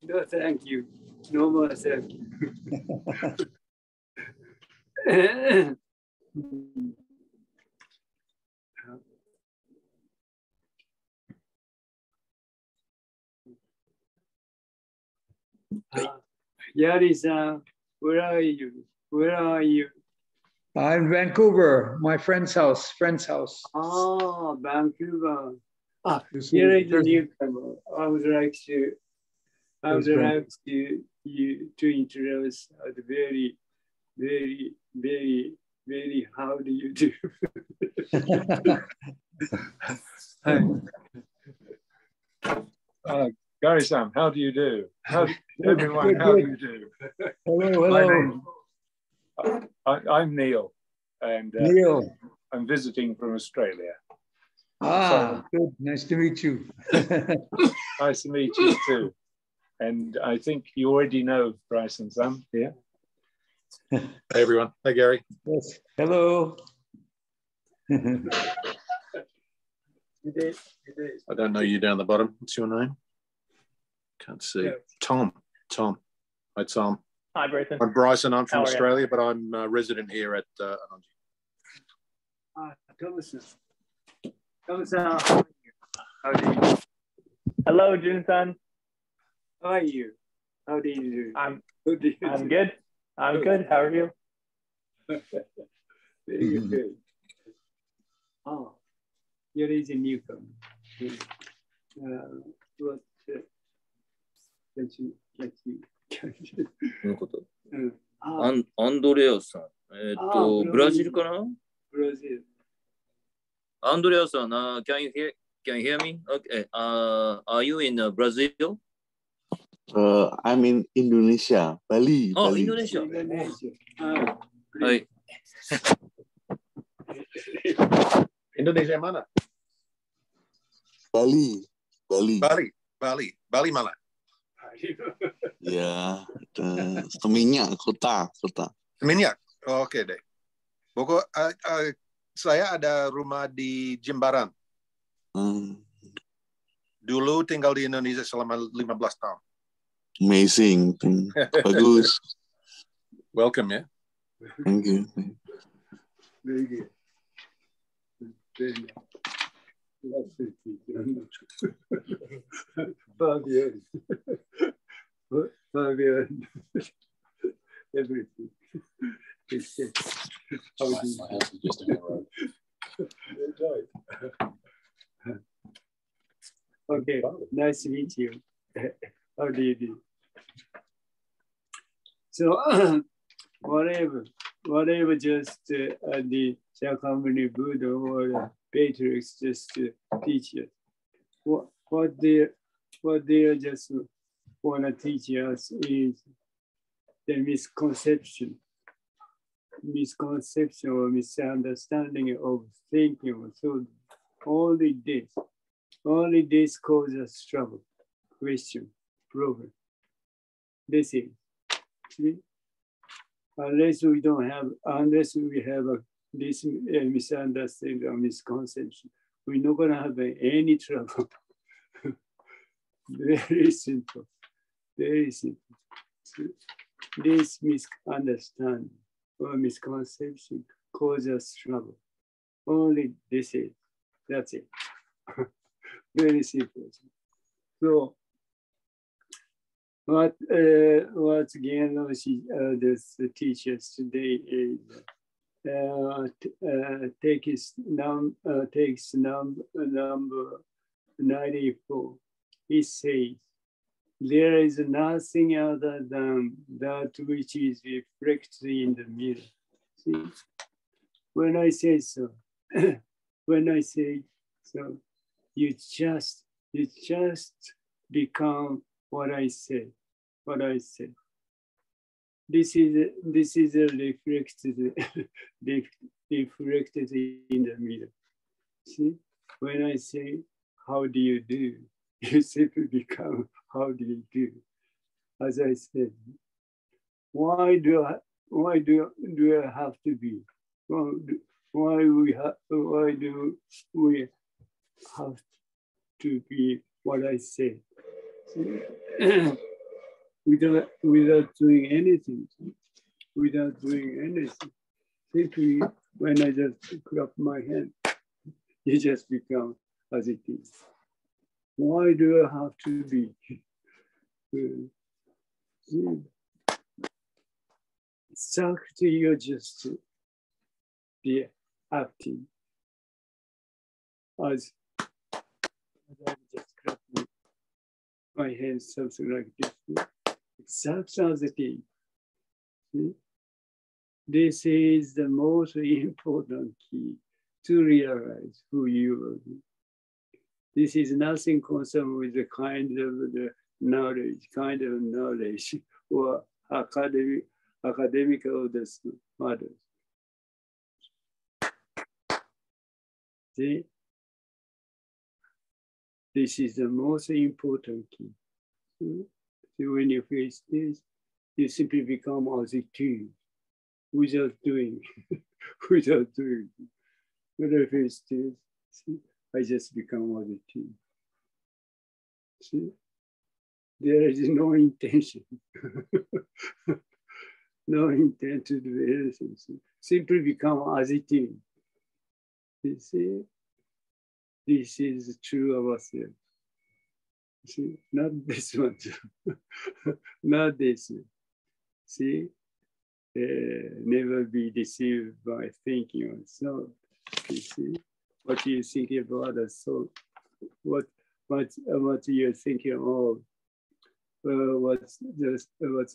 No, thank you. No more thank you. Yari-san, where are you? Where are you? I'm in Vancouver, my friend's house. Oh, Vancouver. Here is a newcomer. I would like to introduce the very, how do you do? Gary-san, how do you do? Everyone, how do you do? Hello. I'm Neil, and Neil. I'm visiting from Australia. Good. Nice to meet you. Nice to meet you too. And I think you already know Bryson-san here. Hey everyone. Hey Gary. Yes. Hello. I don't know you down the bottom. What's your name? Can't see. Yeah. Tom. Hi Tom. Hi Bryson. I'm Bryson. I'm from Australia, but I'm a resident here at Annon. Thomas-san, how do you do? Hello, Jin-san. How are you? How do you do? I'm good. I'm good. How are you? Very good. Oh, here is a newcomer. Andrea-san. ブラジルかな? Brazil. Andrea-san, can you hear me? Okay. Are you in Brazil? I'm in Indonesia, Bali. Oh, Bali. Indonesia. Hi. Indonesia mana? Bali mana? Ya, Seminyak, kota. Seminyak. Oh, oke deh. Pokok saya ada rumah di Jimbaran. Dulu tinggal di Indonesia selama 15 tahun. Amazing. Bagus. Welcome ya. Thank you. Very good. Fabian. Everything. How do you Okay, nice to meet you. How do you do? So, whatever just the Shakyamuni Buddha or patriarchs just teach us. What they just want to teach us is the misconception or misunderstanding of thinking. So only this causes trouble, question, problem. This is, see? Unless we have this misunderstanding or misconception, we're not gonna have any trouble. Very simple. So this misunderstanding or misconception causes trouble. Only that's it. Very simple. So what Jinen Roshi teaches today is takes number 94. He says, there is nothing other than that which is reflected in the mirror. See, when I say so, you just become what I say. This is reflected in the mirror. See, when I say, how do you do? You simply become, how do you do? As I said, why do I have to be? Why do we have to be what I say? without doing anything. Without doing anything. Simply when I just clap my hand, it just becomes as it is. Why do I have to be? Exactly, you're just be acting as I just clap my hands, something like this. Exactly as it is. See? This is the most important key to realize who you are. This is nothing concerned with the kind of the knowledge or academic or the matters. See? This is the most important key. See, when you face this, you simply become as it is, without doing, without doing. When I face this, see, I just become as it is. See, there is no intention, no intent to do anything. See? Simply become as it is. You see, this is true of ourselves. See, not this one, not this one. See, never be deceived by thinking on self. You see, what you think about the soul, what you're thinking of, what's the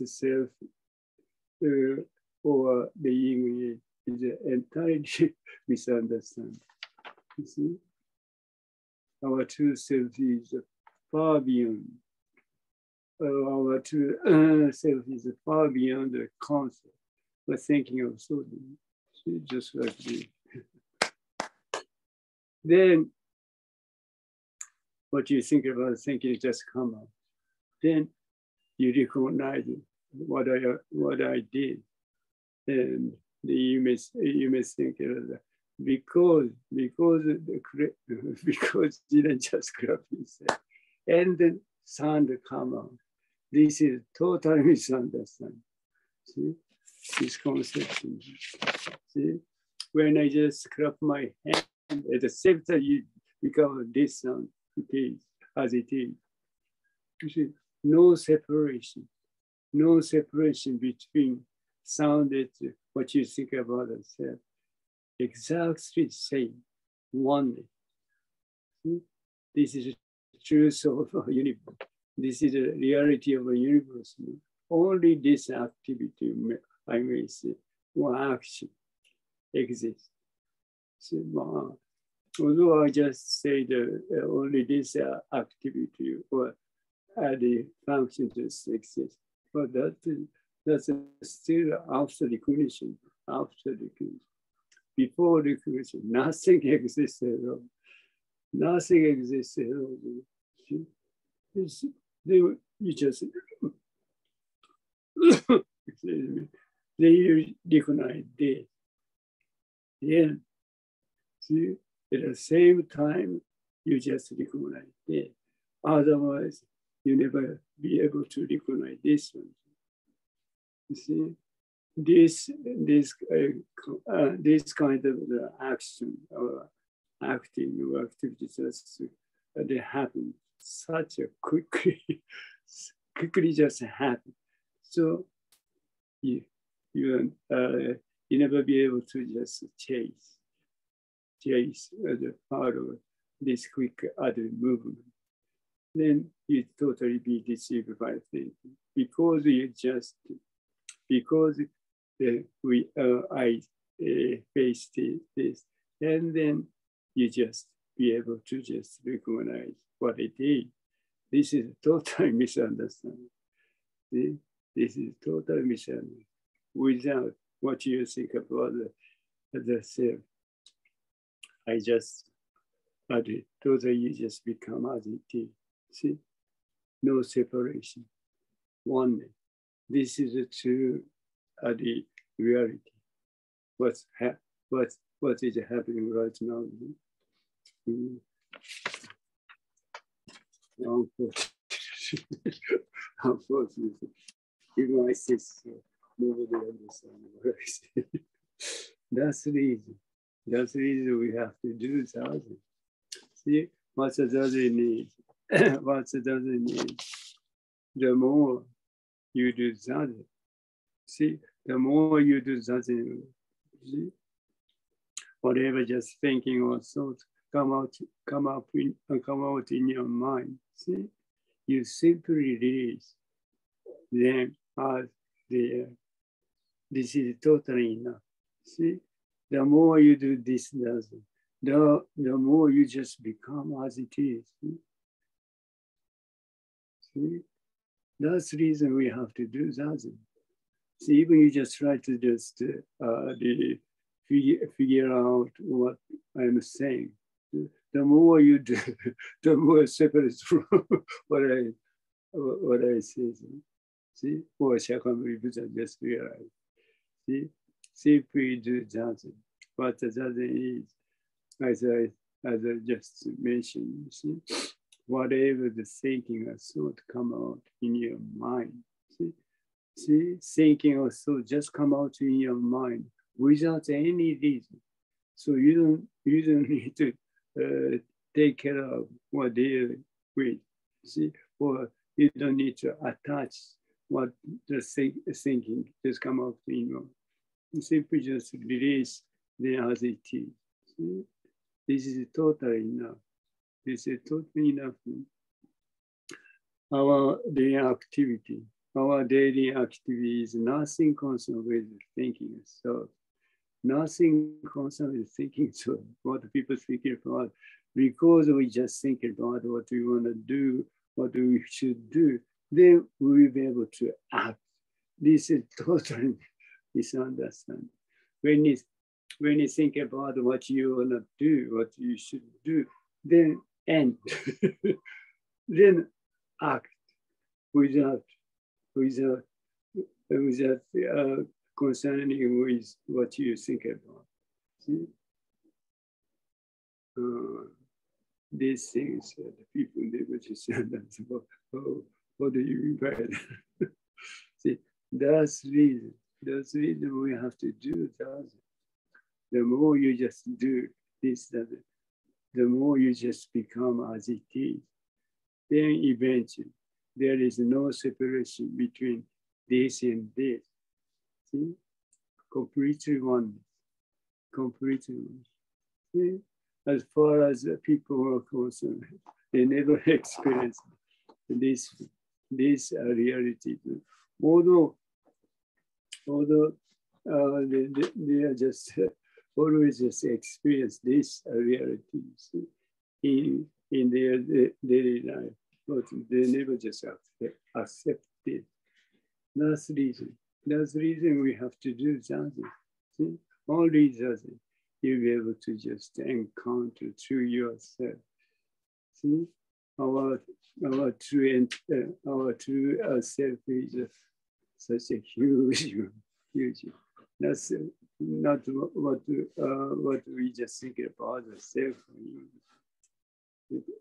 self or the yin is entirely misunderstood. You see, our true self is far beyond. Our true self is far beyond the concept. We're thinking of something, just like this. Then, what you think about thinking just come out. Then you recognize what I did, and you may think because didn't just grab himself, and then sound come out. This is totally misunderstanding. See this conception. See, when I just clap my hand, at the same time you become this sound. It is as it is. You see, no separation between sound and what you think about yourself. Exactly the same, oneness. This is the truth of our universe. This is the reality of the universe. Only this activity, I may say, or action exists. So, although I just say that only this activity or the function just exists, but that's still after recognition. Before recognition, nothing exists at all. Nothing exists at all. You just excuse me. Then you recognize this. Then, see, at the same time, you just recognize this. Otherwise, you never be able to recognize this one. You see, this kind of action or acting or activities they happen such a quickly just happen. So you never be able to just chase the part of this quick other movement. Then you totally be deceived by thinking because I faced this, and then you just be able to just recognize what it is. This is total misunderstanding. See? This is total misunderstanding. Without what you think about the self, I just, totally you just become as it is. See? No separation, oneness. This is a true the reality. What is happening right now? Unfortunately, even I say so, nobody understands what I say. That's the reason. That's the reason we have to do zazen. See, what the zazen needs? What the zazen needs? The more you do zazen, see, the more you do zazen, see, whatever just thinking or thoughts come out in your mind. See, you simply release them as they are. This is totally enough. See, the more you do this zazen, the more you just become as it is. See, that's the reason we have to do zazen. See, even you just try to just figure out what I'm saying. The more you do, the more separate from what I say. See, or Shakyamuni Buddha just realized. See, simply do zazen. What the zazen is, as I just mentioned, see, whatever the thinking or thought come out in your mind. See, thinking or thought just come out in your mind without any reason. So you don't need to take care of what they're with. See, or you don't need to attach what the thinking just come out in your mind. You simply just release them as it is. See? This is totally enough. This is totally enough. Our daily activity is nothing concerned with thinking. So nothing concerned with thinking. So what people think about, because we just think about what we want to do, what we should do, then we will be able to act. This is totally misunderstanding. When you think about what you want to do, what you should do, then end. Then act without concerning with what you think about. See? These things the people never just understand. Oh, what do you mean by that? See, that's the reason. That's the reason we have to do that. The more you just do this, the more you just become as it is. Then eventually, there is no separation between this and this. See? Completely one. Completely one. See? As far as people are concerned, they never experience this reality. Although they are just always just experience this realities in their daily life, but they never just accept it. That's the reason. That's the reason we have to do zazen. See, only zazen you'll be able to just encounter through yourself. See, our true self is such a huge. That's not what we just think about the self.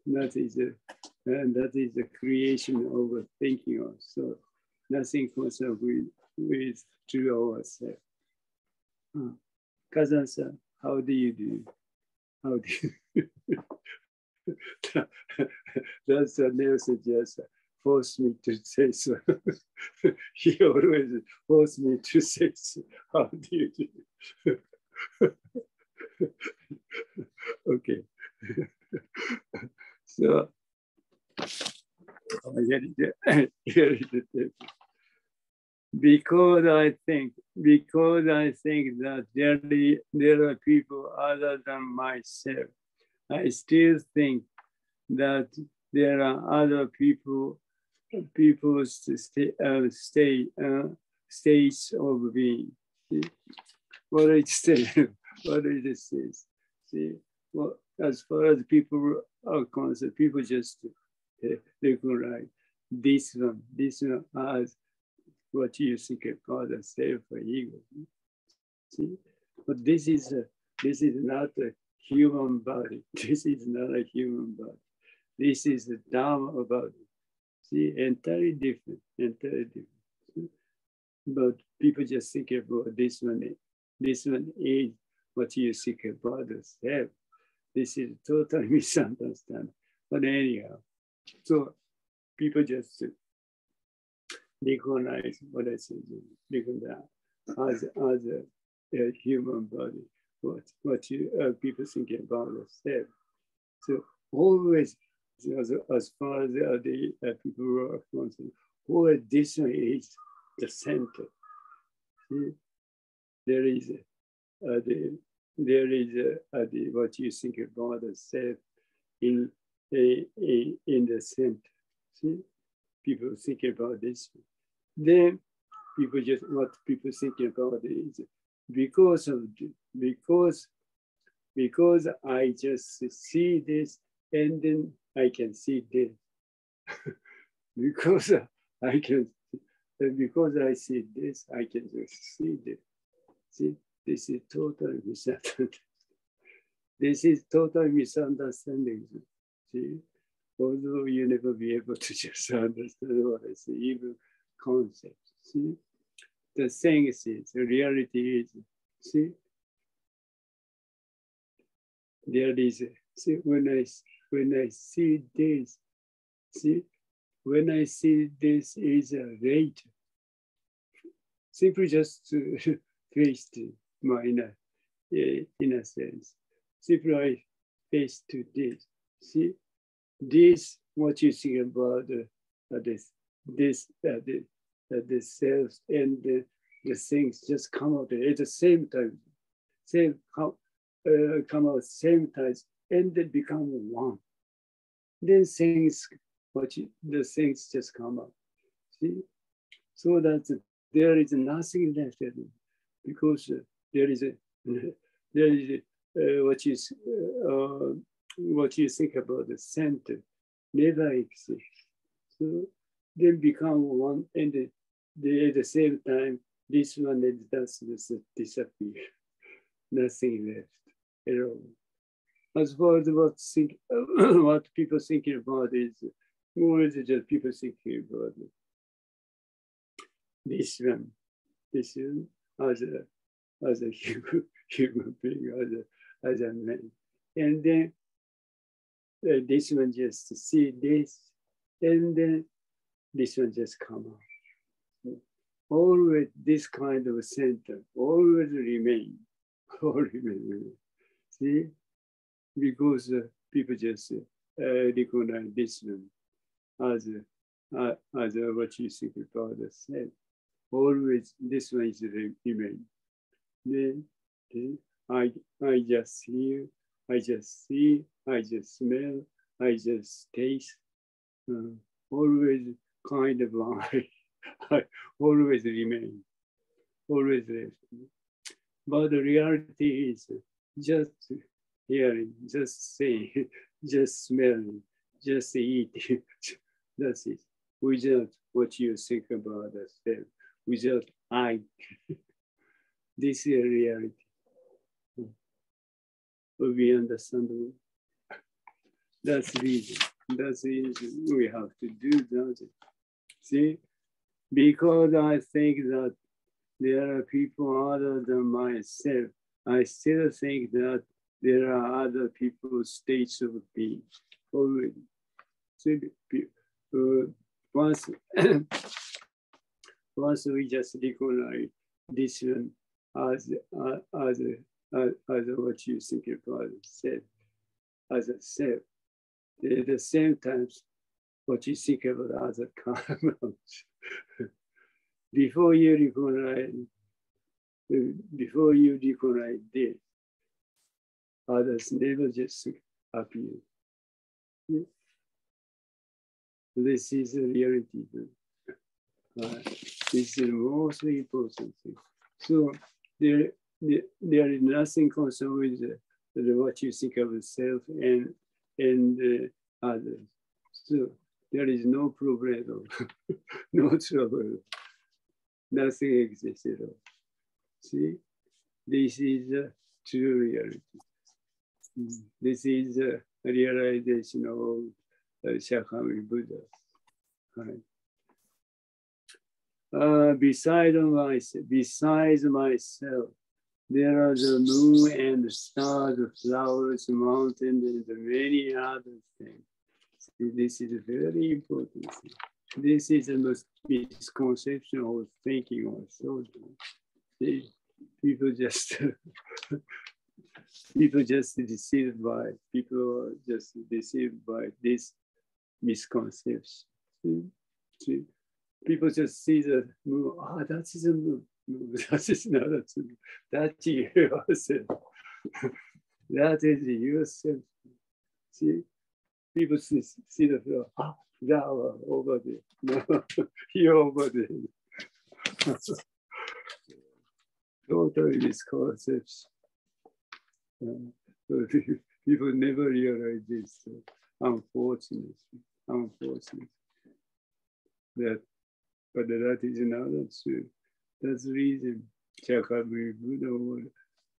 That is the creation of thinking also. Nothing concerned with true ourselves. Kazan-san, how do you do? How do you? That's what Nelson just forced me to say so. He always forced me to say so. How do you do? Okay. So, because I think that there are people other than myself, I still think that there are other people's states of being. See? What it says. See, well, as far as people are concerned, people just recognize this one as what you think about a self or ego. See, but this is not a human body. This is not a human body. This is the Dharma body. See, entirely different, entirely different. But people just think about this one is what you think about the self. This is totally misunderstanding. But anyhow, so people just recognize what I said, recognize as a human body, what you people think about the self. So always, as far as the people who are concerned, always this one is the center. See? There is what you think about the self in the center. See, people think about this. Then people just what people think about is because I just see this and then I can see this. because I see this, I can just see this. See, this is totally misunderstanding. This is totally misunderstanding. See, although you never be able to just understand what I say, even concepts. See, the thing is, the reality is, see, there is, see, when I see this, see, when I see this is a rate, simply just to face to my inner sense. Simply I face to this. See, this what you think about the self and the things just come out at the same time, come out same time, and then become one. Then things, the things just come out. See, so that there is nothing left because there is what you think about the center never exists. So they become one, and at the same time, this one and that disappear. Nothing left at all. As far as what people thinking about is more than just people thinking about it. This one as a human being, as a man. And then this one just see this, and then this one just come out. Always this kind of center, always remain. See, because people just recognize this one as what you think about the self. Always this one is remain. Then I just hear, I just see, I just smell, I just taste. Always kind of I always remain, always left. But the reality is just hearing, just seeing, just smelling, just eating. That's it. Without what you think about the self, without I. This is a reality. Will be understandable. That's the reason. That's the reason we have to do that. See, because I think that there are people other than myself, I still think that there are other people's states of being already. So, once we just recognize this one as what you think about self, as a self. At the same time, what you think about other karmas. Before you recognize this, others never just appear. Yeah. This is the reality. This is the most important thing. So there is nothing concerned with what you think of self and others. So there is no problem, no trouble. Nothing exists at all. See, this is a true reality. This is a realization of Shakyamuni Buddha. kind. Besides myself, there are the moon and the stars, the flowers, the mountains, and the many other things. See, this is a very important thing. This is the most misconception of thinking or thought. See, people just deceived by this misconception. See, people just see the moon. Ah, that is a moon. That is not a moon. That's yourself. That is yourself. See, people see the flower. Ah, flower over there. No, you're over there. Totally misconception. So people never realize this. Unfortunately. But that is not true. That's the reason Chakabri Buddha or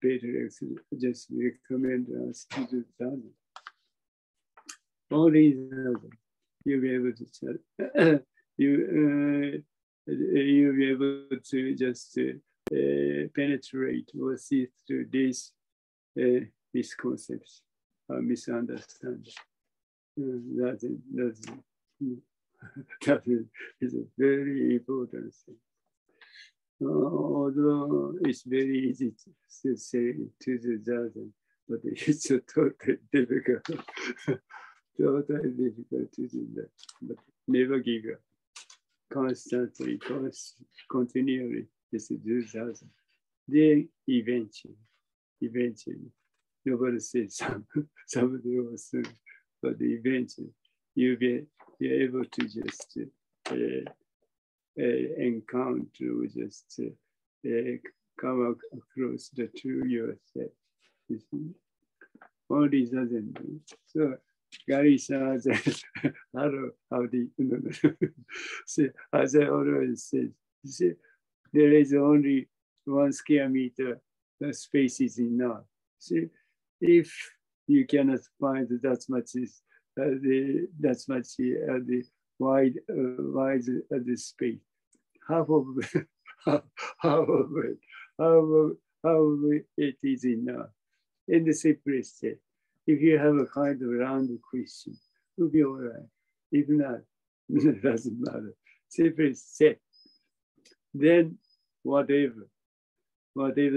Peter just recommend us to do that. All these you'll be able to you'll be able to just penetrate or see through these misconceptions or misunderstanding. That is a very important thing. Although it's very easy to say to do that, but it's totally difficult. Totally difficult to do that. But never give up. Constantly, continually, just do that. Then eventually, nobody says somebody will soon, but eventually you're able to just encounter, just come across the true yourself. You see? All these other things. So Gary says, how do you know? See, as I always said, see, there is only 1 square meter, the space is enough. See, if you cannot find that much the wide the space, half of it is enough. In the simplest set, if you have a kind of round question, it will be all right. If not, it doesn't matter. Simplest set. Then whatever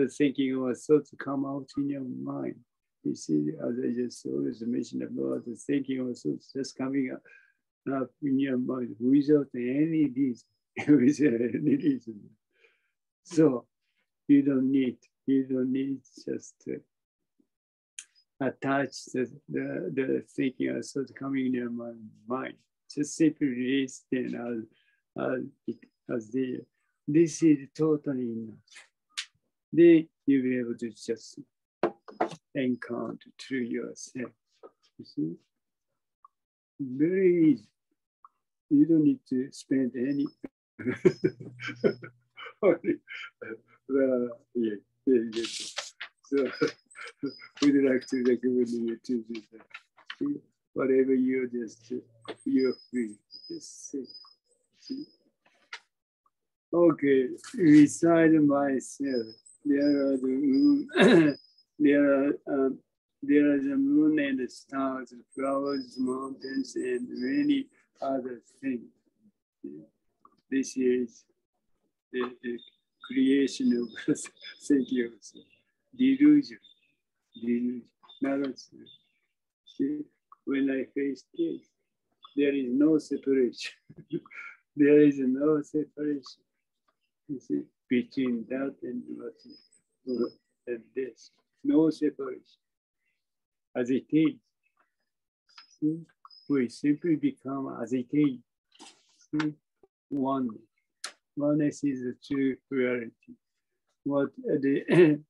thinking or thoughts come out in your mind. You see, as I just always mentioned about the thinking or thoughts just coming up in your mind without any reason. So you don't need just to attach the thinking or thoughts coming in your mind. Just simply release them as they. This is totally enough. Then you'll be able to just encounter through yourself. You see? Very easy. You don't need to spend any. So we'd like to recommend you to do that. See? Whatever you're free. Just sit. See? Okay, beside myself, there are the moon, there are the moon and the stars, the flowers, mountains, and many other things. This is the creation of thinking of delusion. Not true. See, when I face this, there is no separation. There is no separation. You see, between that and this, no separation. As it is, see, we simply become as it is. See, oneness is the true reality. What the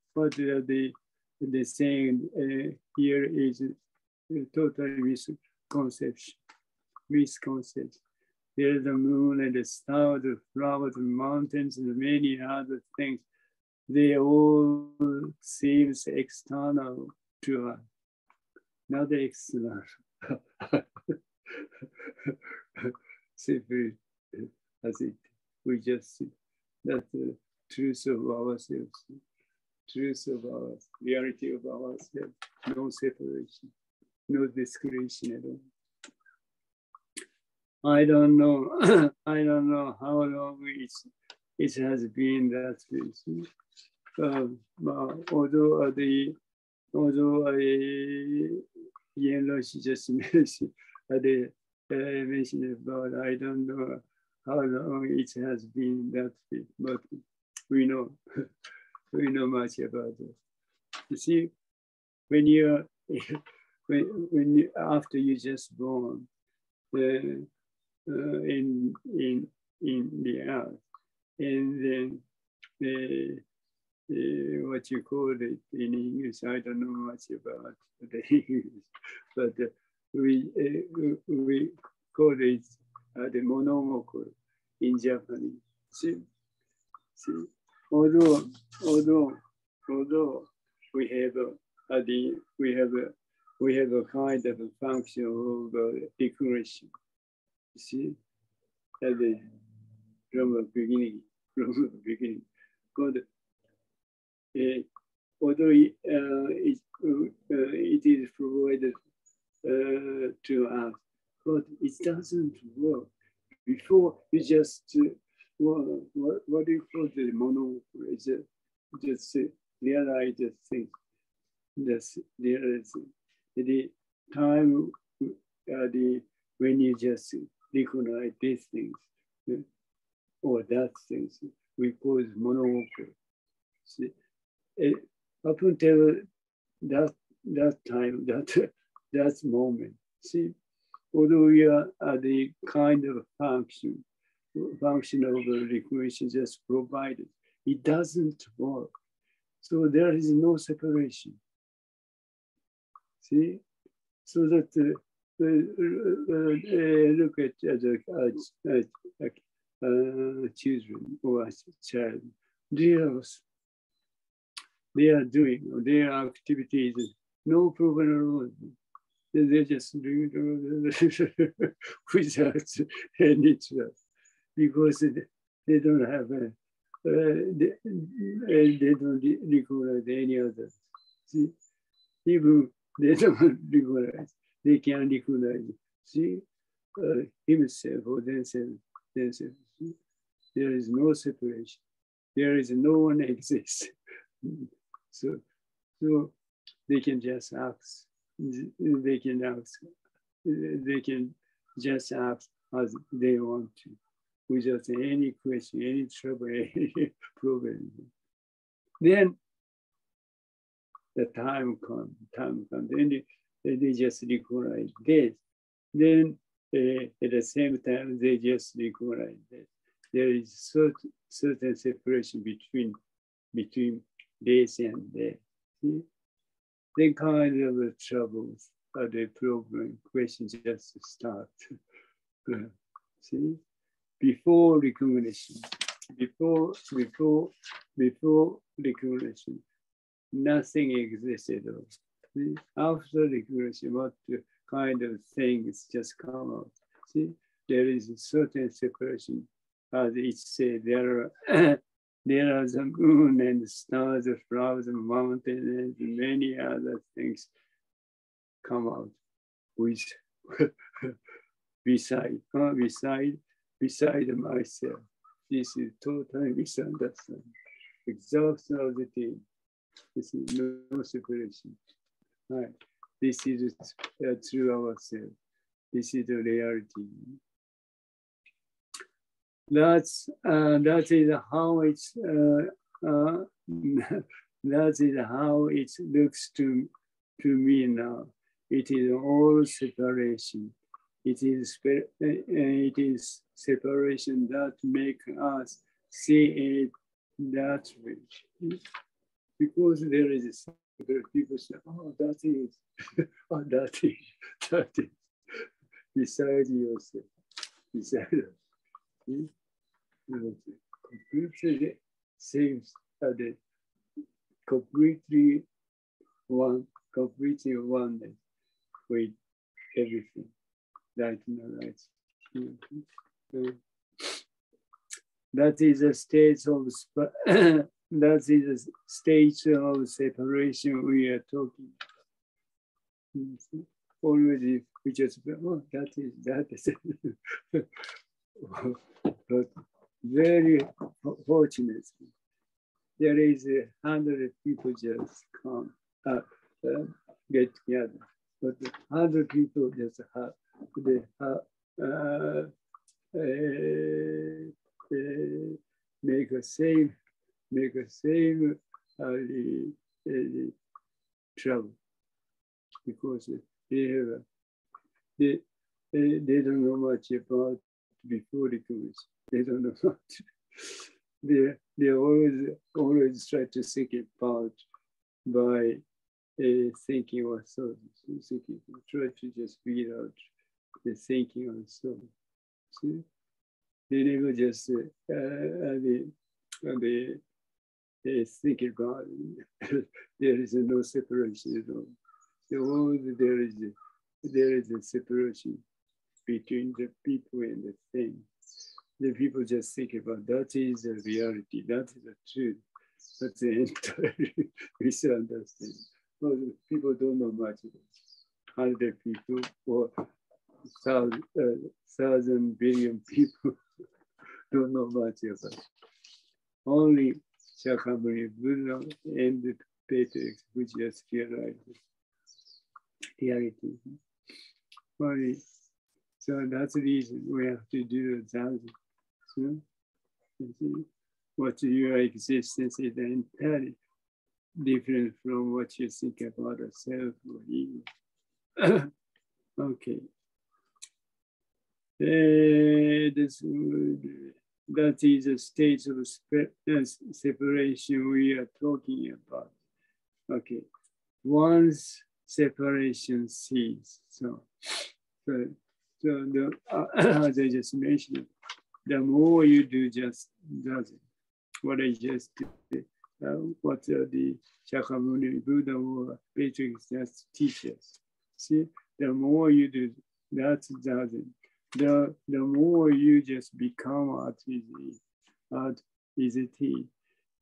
saying here is a total misconception. There is the moon and the stars, the flowers, the mountains, and many other things. They all seem external to us, not external. Simply as it. We just see that the truth of ourselves, truth of our reality of ourselves, no separation, no discretion at all. I don't know. I don't know how long it has been that way. Although Jinen Roshi just mentioned about, I don't know how long it has been that way, but we know much about it. You see, when you after you just born in the earth, and then what you call it in English, I don't know much about the English, but we call it the monomoko in Japanese. See, although we have a kind of a function of declaration. See, from the beginning, God. Although it is provided to us, but it doesn't work. Before you just what do you call the mono? Just realize the thing. Just realize the time when you just recognize these things or that things, we call it mono. See, up until that time, that moment. See, although we are the kind of function of the recognition just provided, it doesn't work. So there is no separation. See, so that look at children or child, they are doing their activities, no problem at all. They just do without any trust, because they don't have they don't recognize any other. See, even they don't recognize, they can recognize. See, himself or themselves. There is no separation. There is no one exists. So they can just ask. They can just ask as they want to, without any question, any trouble, any problem. Then the time comes, then they just recognize this. Then at the same time, they just recognize that there is certain separation between this and that. See? Then kind of troubles or the problem, questions just start. See? Before recognition, before recognition, nothing exists at all. See? After recognition, what kind of things just come out? See? There is a certain separation. As it says, there are the moon and the stars, the flowers, and mountains, and many other things come out with beside myself. This is totally misunderstanding. Exhaustion of the team. This is no separation. Right. This is through ourselves. This is the reality. That is how it's that is how it looks to me now. It is all separation. It is separation that makes us see it that way. Because there is people say, oh, that is, oh, that is beside yourself, beside us. Completely seems that completely oneness with everything. Right, no, right. that is a state of that is a state of separation we are talking. Already we just that is but very fortunately there is 100 people just come get together, but 100 people just have make a same trouble, because they don't know much about before the course. They don't know much. They always try to think about by thinking or so. Try to just figure out the thinking or so. See? They never just they think about it. There is no separation at all. So there is a separation between the people and the thing. The people just think about that is the reality, that is the truth. That's the entire misunderstanding. Well, people don't know much about 100 people or 1,000 billion people don't know much about it. Only Shakyamuni Buddha and the patriarchs which just realize reality. Only, so that's the reason we have to do the Zazen. So, what your existence is entirely different from what you think about yourself or ego. Okay. That is a state of separation we are talking about. Okay. Once separation ceases, as I just mentioned, the more you do just doesn't. What I just did, what the Shakyamuni Buddha or patriarchs just teach us. See, the more you do that doesn't. The more you just become at ease. In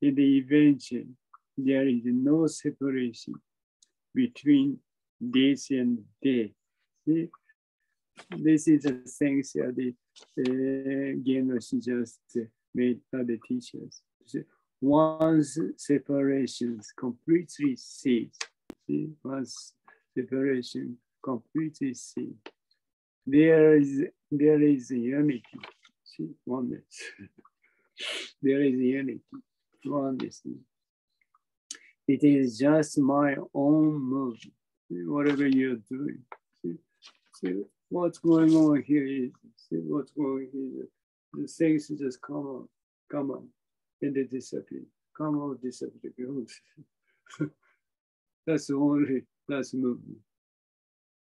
the invention, there is no separation between this and day. See? This is the things that the Zen Roshi just made by the teachers. See? Once separations completely cease, once separation completely cease, there is unity, oneness. There is unity, oneness. It is just my own movement, whatever you're doing. See, what's going on here is, what's going on here. The things just come on, and they disappear. Come on, disappear. That's movement.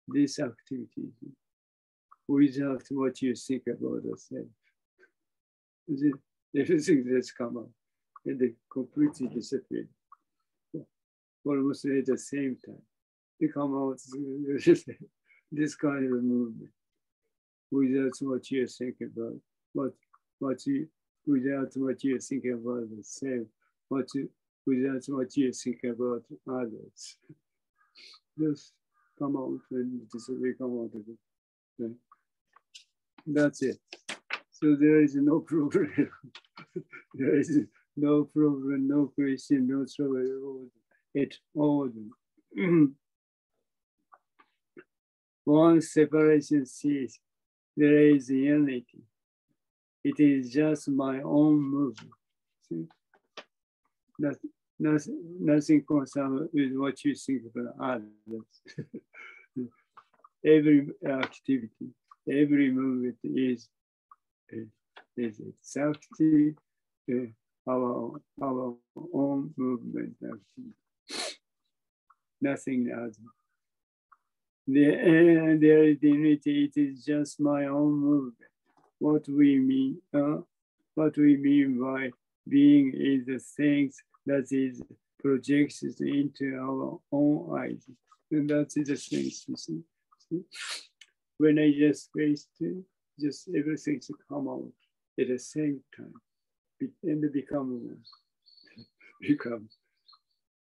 This activity. Without what you think about yourself. Everything that's come out and they completely disappear. Almost at the same time. They come out this kind of movement. Without what you think about, without what you think about yourself, without what you think about others. Just come out and disappear, come out of it. Okay. That's it. So there is no problem. There is no problem, no question, no trouble at all. Once separation ceases, there is unity. It is just my own movement. See? Nothing concerned with what you think about others. Every activity, every movement is exactly our own movement activity. Nothing else. There is unity. It is just my own movement. What we mean by being is the things that is projected into our own eyes, and that is the things you see. When I just face to, just everything to come out at the same time. and become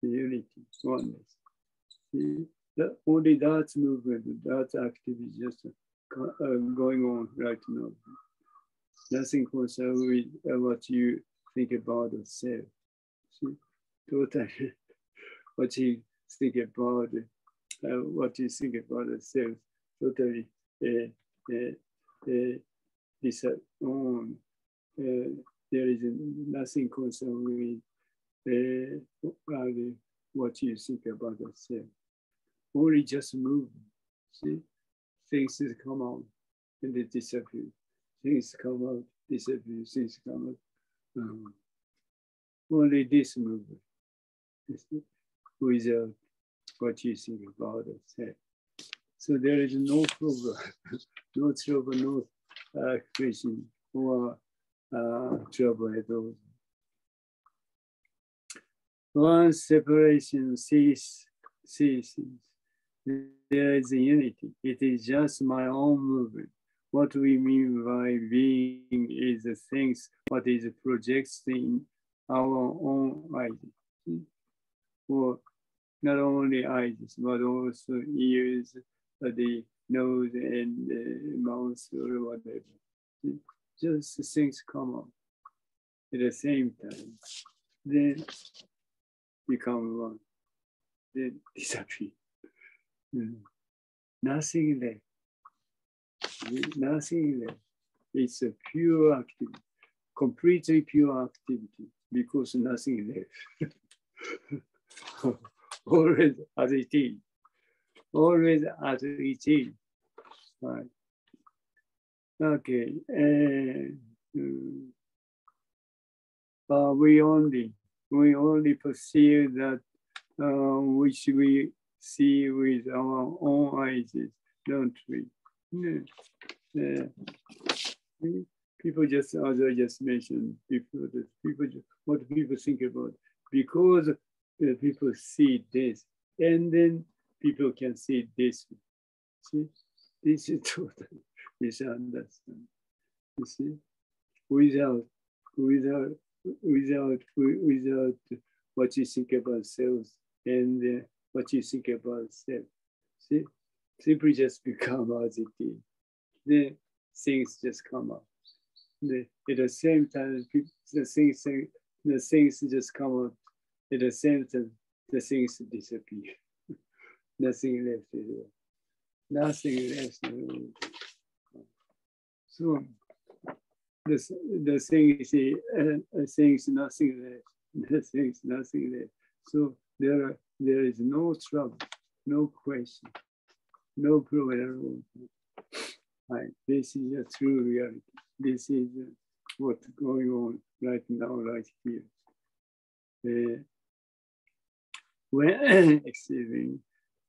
the unity, oneness. See, only that movement, that activity just going on right now. Nothing concerned with what you think about the self. See, totally what you think about the self, totally disown. There is nothing concerned with what you think about the self. Only just move. See, things come out and they disappear. Things come out, disappear. Things come out. Only this movement without what you think about the self. So there is no problem, no trouble, no question or trouble at all. Once separation ceases, there is a unity. It is just my own movement. What we mean by being is the things what is projecting our own eyes. Or not only eyes, but also ears, the nose and the mouth or whatever. Just things come up at the same time. Then become one. Then disappear. Nothing left. Nothing left. It's a pure activity, completely pure activity because nothing left. Always as it is. Always as it is. Right. Okay. We only perceive that which we see with our own eyes, don't we? People just, as I just mentioned before, what people think about, because people see this, and then people can see this. See, this is totally misunderstanding. You see, without what you think about self and what you think about self. See, simply just become as it is. Then things just come up. At the same time, the things just come up. At the same time, the things disappear. Nothing left at all. Nothing left at all. So the thing is, things nothing left. The things nothing left. So there is no trouble, no question, no problem at all. Right. This is a true reality. This is what's going on right now, right here.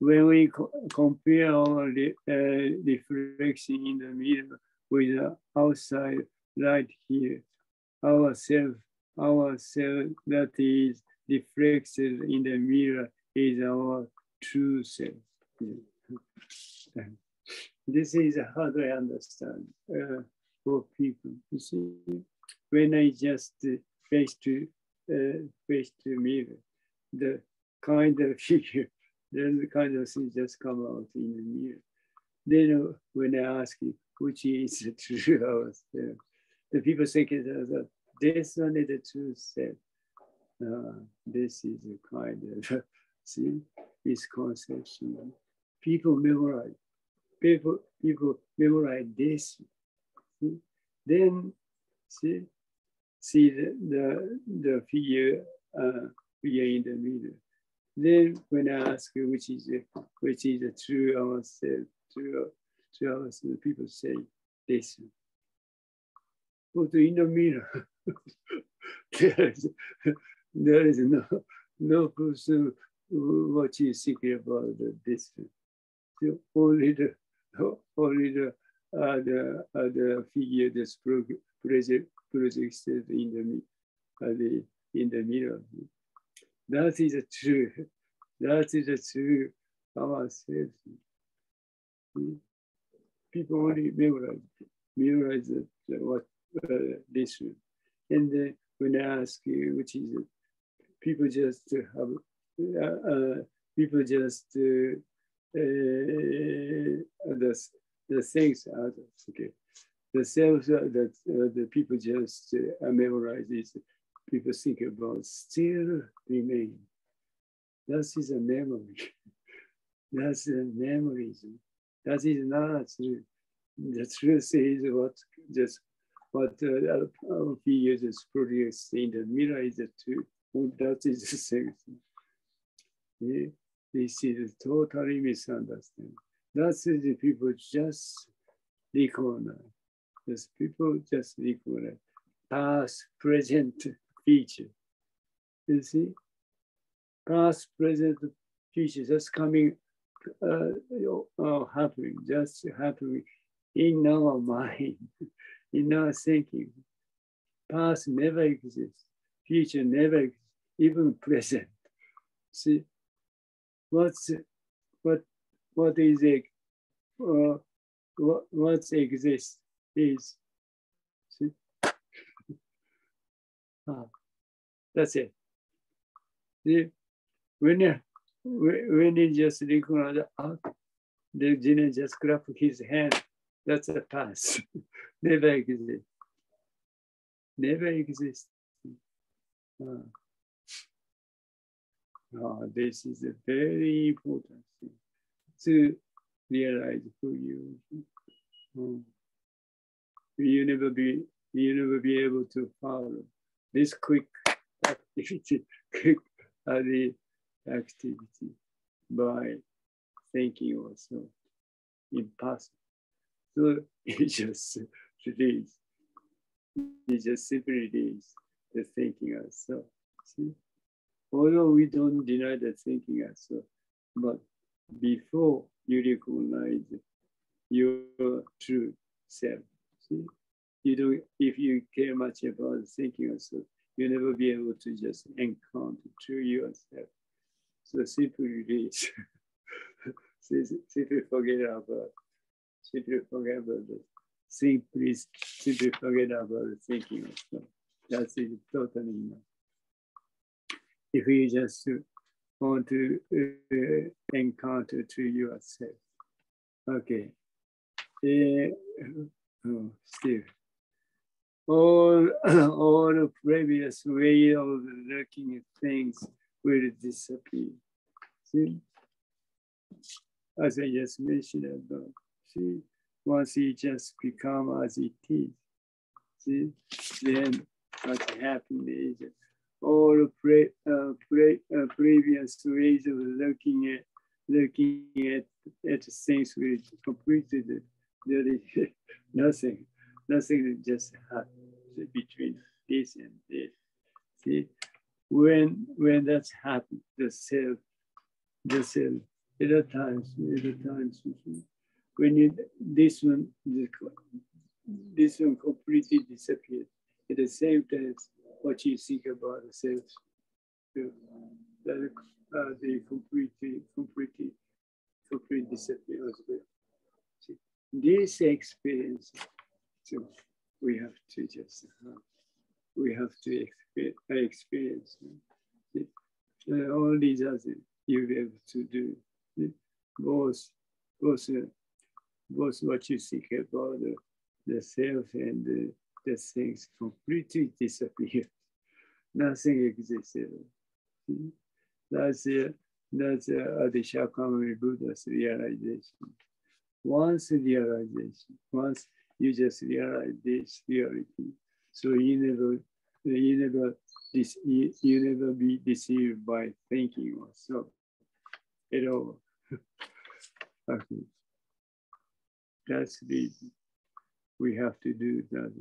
When we compare our reflection in the mirror with the outside right here, ourself that is reflected in the mirror is our true self. This is how I understand for people. You see, when I just face to mirror, the kind of figure, then the kind of thing just come out in the mirror. Then when I ask you, which is the true ourself, the people think that this one is the true self. This is a kind of, see, misconception. People memorize. People memorize this. See? Then see the figure in the middle. Then when I ask you which is the true ourselves, true ourselves, people say this. But in the mirror, there is no person what you think about this. So only the figure that's projected in the mirror. That is the true. That is the true ourselves. People only memorize what this one. And when I ask you, which is it, people just have, people just the things are okay. The self that the people just memorize is people think about still remain. That is a memory. That's a memorism. That is not true. The truth is what figures is produced in the mirror is the truth. That is the same thing. Yeah? This is totally misunderstood. That's the people just recognize. Yes, people just recognize past, present, future. You see, past, present, future just coming, happening, just happening in our mind, in our thinking. Past never exists, future never exists, even present. See, what is it? What exists is. See? That's it. See? When you just recognize the Jinen just clap his hand, that's a past. Never exists. Never exists. This is a very important thing to realize for you. You never be able to follow this quick activity, activity by thinking also impossible. So it just release. It just simply release the thinking also. See? Although we don't deny the thinking also, but before you recognize your true self, see? You don't, if you care much about thinking also, you'll never be able to just encounter true yourself. So simply release. simply forget about the simply forget about the thinking also. That's it, totally enough. If you just want to encounter to yourself. Okay. Still. All the previous way of looking at things will disappear. See? As I just mentioned about, see? Once it just become as it is, see? Then what happened is all previous ways of looking at things will completed. There is nothing just happens between this and this. See, when that's happened, the self, at times, when this one completely disappears. At the same time, what you think about the self, they completely disappear as well. See, this experience, so we have to just experience. All these others you'll be able to do. Both what you think about the self and the things completely disappear. Nothing exists at all. That's the Shakyamuni Buddha's realization. Once you just realize this reality, so you never be deceived by thinking or so at all. Okay. That's the reason we have to do that.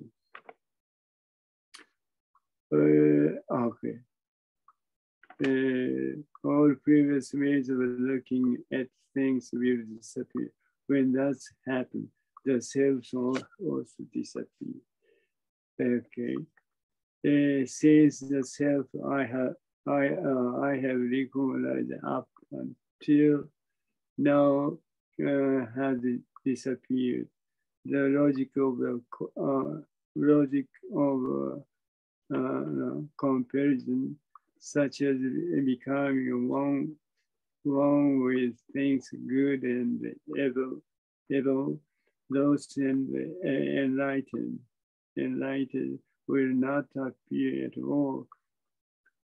Okay. All previous ways of looking at things will disappear. When that's happened, the selves also disappear. Okay. Since the self I have recognized up until now has disappeared. The logic of comparison, such as becoming one with things good and evil, those enlightened will not appear at all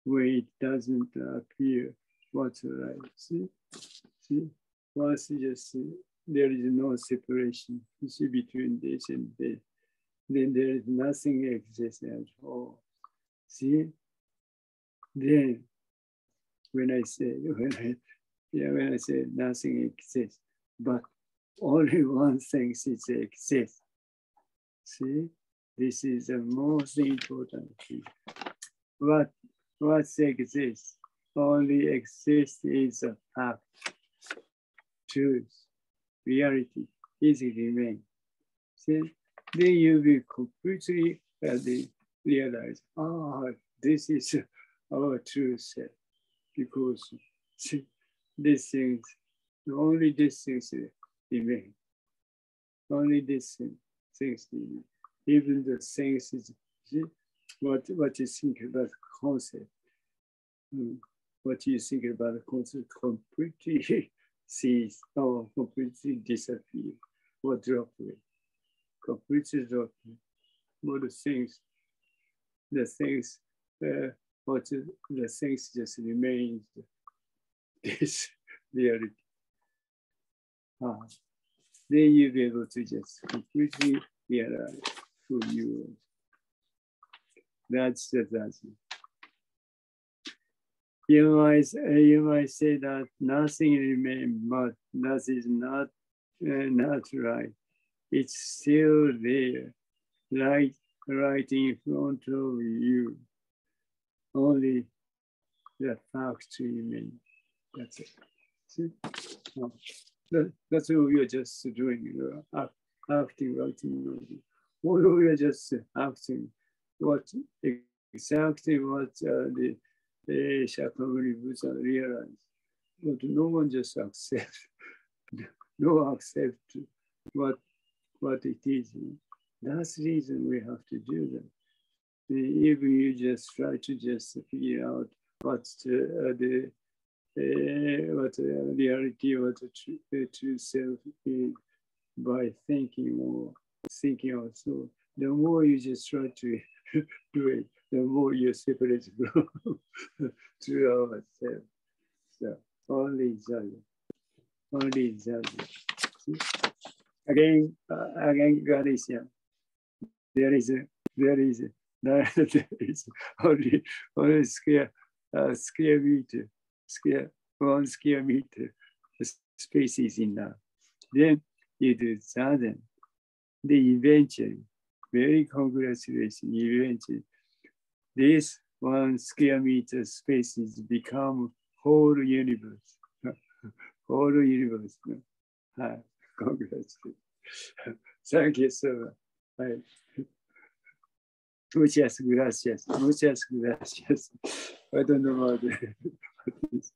where it doesn't appear whatsoever. See, once just there is no separation between this and this, then there is nothing exists at all. See, then when I say nothing exists, but only one thing exists. See, this is the most important thing. What exists? Only exists is a fact, truth, reality, is remain. See, then you will completely realize, this is our true self, because see, these things, only these things remain. Only these things remain. Even the things is what you think about concept. What you think about the concept completely cease or completely disappear or drop away. Completely drop away. What the things just remains this reality. Then you'll be able to just completely realize who you are. That's the thing. You might say that nothing remains, but that is not right. It's still there, right in front of you. Only the facts remain. That's it. See? That's what we are just doing. Acting, writing. What we are just acting. Exactly what the Shakyamuni Buddha realized. But no one just accepts. No accept what it is. That's the reason we have to do that. Even you just try to just figure out what's the reality, what the true self is by thinking also. The more you just try to do it, the more you separate from to ourselves. So only each other. See? Again, Ganesha. There is only square meter, one square meter space is enough. Then you do Zazen. Then eventually, very congratulations, eventually, this 1 square meter space is become whole universe. Whole universe. Congratulations. Thank you so much. Muchas gracias. I don't know what it is.